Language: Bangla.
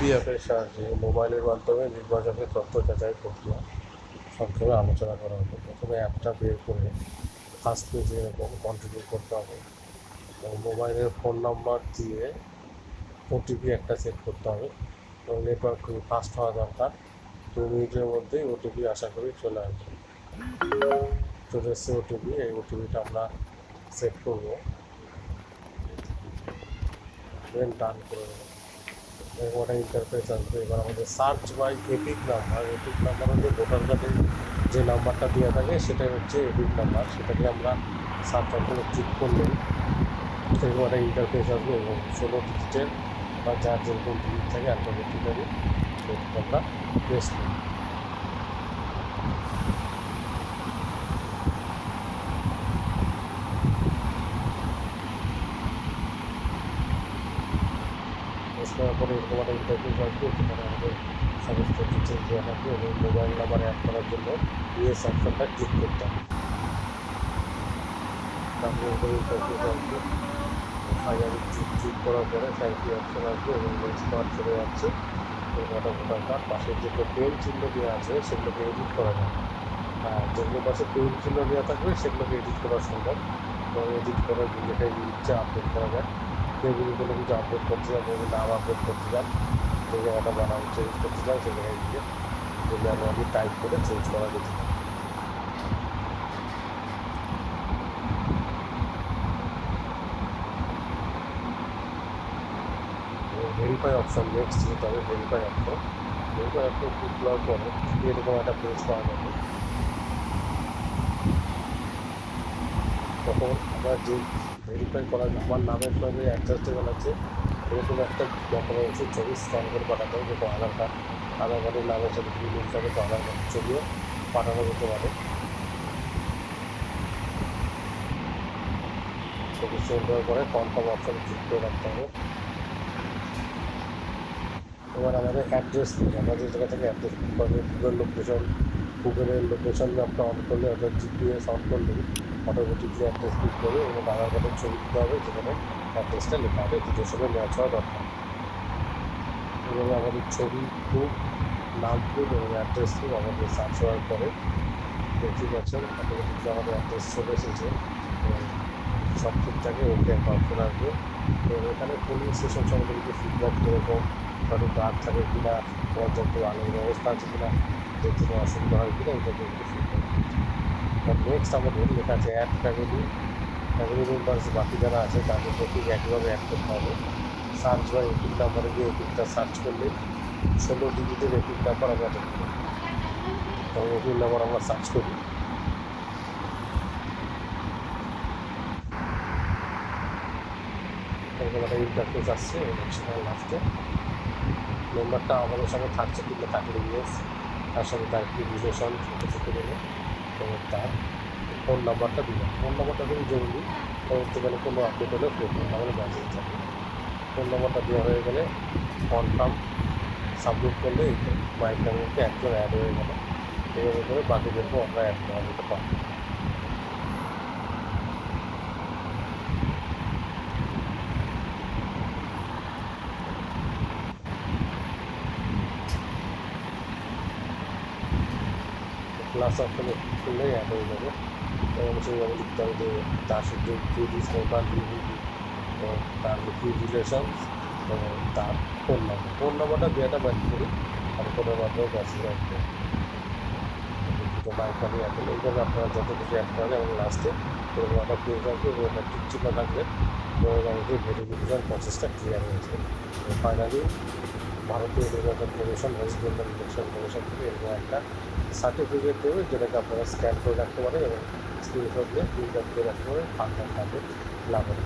ওটিপি অ্যাপের সাহায্যে মোবাইলের মাধ্যমে নির্বাচনের তথ্য যাচাই প্রক্রিয়া সংক্ষেপে আলোচনা করা হলো। প্রথমে অ্যাপটা বের করে ফার্স্ট পেজে এরকম কন্টিনিউ করতে হবে এবং মোবাইলের ফোন নাম্বার দিয়ে ওটিপি একটা সেট করতে হবে এবং নেটওয়ার্ক খুবই ফাস্ট হওয়া দরকার। 2 মিনিটের মধ্যেই ওটিপি আশা করি চলে আসবে। চলে এসছে ওটিপি, এই ওটিপিটা আমরা সেট করবো, দেন ডান করে দেবো। এরকম একটা ইন্টারফেস আসবে। এবার আমাদের search by EPIC number, EPIC number হচ্ছে ভোটার কার্ডের যে নাম্বারটা দেওয়া থাকে সেটাই হচ্ছে এপিক নাম্বার, সেটাকে আমরা সার্চ অপশনে ক্লিক করলেই এরকম একটা ইন্টারফেস আসবে এবং 16 ডিজিটের বা যার যেরকম ডিজিট থাকে অ্যালফাবেটিক্যালি সেটাকে আমরা প্রেস করি। প্রেস করার পরে এরকম একটা ইন্টারফেস আসবে, যেখানে আমাদের সমস্ত ডিটেলস দেওয়া থাকবে এবং মোবাইল নাম্বার অ্যাড করার জন্য ইয়েস অপশনটা ক্লিক করতে হবে। তারপরে এরকম ইন্টারফেস আসবে, ফাইনালি ক্লিক করার পরে থ্যাংক ইউ অপশন আসবে এবং নেক্সট কার্ড চলে যাচ্ছে। একটা ভোটার কার্ড পাশে যেগুলো পেন চিহ্ন দেওয়া আছে সেগুলোকে এডিট করা যায়, আর যেগুলো পাশে পেন চিহ্ন দেওয়া থাকবে সেগুলোকে এডিট করা সম্ভব এবং এডিট করে যেটাই ইচ্ছে আপডেট করা যায়। কেউ যদি কোনো কিছু আপডেট করতে চান, যদি নাম আপডেট করতে চান, সেই জায়গাটা বানান চেঞ্জ করতে চান, সেই জায়গায় গিয়ে যদি আমি টাইপ করে চেঞ্জ করা যেতে পারে। ভেরিফাই অপশন নেক্সট যেতে হবে, ভেরিফাই অপশন ক্লিক করার পরে এরকম একটা পেজ পাওয়া যাবে। তখন আমরা যে ভেরিফাই করার আমার নামের সঙ্গে অ্যাডজাস্টেবল আছে এরকম একটা ডকুমেন্টসের ছবি স্ক্যান করে পাঠাতে হবে, যেটা আধার কার্ডের নামের সাথে যদি লিঙ্ক থাকে তো আধার কার্ডের ছবিও পাঠানো যেতে পারে। ছবি সেন্ড হওয়ার পরে কনফার্ম অপশানে ক্লিক করে রাখতে হবে। এবার আমাদের অ্যাড্রেস নিয়ে আমরা যে জায়গা থেকে অ্যাড্রেস করবে, গুগলের লোকেশন ম্যাপটা অন করলে অর্থাৎ জিপিএস অন করলে অটোমেটিকলি অ্যাড্রেস ক্লিক করবে এবং আধার কার্ডের ছবি দিতে হবে, যেখানে অ্যাড্রেসটা লেখা হবে, দুটোর সঙ্গে ম্যাচ হওয়া দরকার। এভাবে আমাদের ছবি প্রুফ, নাম প্রুফ এবং অ্যাড্রেস প্রুফ আমাদের সার্চ হওয়ার পরে দেখতে পাচ্ছেন অটোমেটিকলি আমাদের অ্যাড্রেস চলে এসেছে এবং সব ঠিকঠাকই ওকে একটা অপশন আসবে এবং এখানে পুলিশ স্টেশন সম্বন্ধে কিছু ফিডব্যাক কীরকম সঠিক গার্ড থাকে কিনা, পর্যাপ্ত আলোর ব্যবস্থা আছে কিনা, দেখতে কোনো অসুবিধা হয় কিনা, এটা কিন্তু ফিডব্যাক। নেক্সট আমাদের লেখা আছে অ্যাড ফ্যামিলি মেম্বার্স, বাকি যারা আছে তাদেরকে ঠিক একইভাবে অ্যাড করতে হবে। সার্চ বা এপিক নাম্বারে গিয়ে এপিকটা সার্চ করলে 16 ডিজিটের এপিক নাম্বার আমরা দেখতে পাবো এবং এপিক নাম্বার আমরা সার্চ করি। এরকম একটা ইন্টারফেস আসছে এবং সেখানে লাস্টে মেম্বারটা আমাদের সঙ্গে থাকছে কিংবা থাকলে ইয়েস, তার সঙ্গে তার একটি রিলেশন ছোটো দেবে এবং তার ফোন নাম্বারটা দিলাম। ফোন নাম্বারটা খুবই জরুরি, পরবর্তীকালে কোনো আপডেট হলে ফোন নাম্বারে মেসেজ যাবে। ফোন নাম্বারটা দেওয়া হয়ে গেলে কনফার্ম সাবমিট করলে মাই ফ্যামিলিতে একজন অ্যাড হয়ে গেল। এভাবে করে বাকিদেরকেও আমরা অ্যাড করা যেতে পারি। প্লাস অপশনে ক্লিক করলেই অ্যাড হয়ে যাবে এবং সেইভাবে লিখতে হবে যে তার সাথে দিস মেম্বার এবং তার কি রিলেশন এবং তার ফোন নাম্বারটা দেওয়াটা ম্যান্ডেটরি, আর ফোনের মাধ্যমে মেসেজ আসবে। দুটো মাইক অ্যাড হলে এইভাবে আপনারা যত কিছু অ্যাড করেন এবং লাস্টে এরকম একটা পেজ আসবে এবং একটা টিক চিহ্ন থাকবে এবং আমাদের ভেরিফিকেশন প্রসেসটা ক্লিয়ার হয়েছে। ফাইনালি ভারতীয় নির্বাচন commission, West Bengal election commission থেকে এরকম একটা সার্টিফিকেট দেবে, যেটাকে আপনারা স্ক্যান করে রাখতে পারেন এবং স্ক্রিনশট দিয়ে প্রিন্ট আউট করে রাখতে পারেন ফার্দার কাজে লাভ হবে।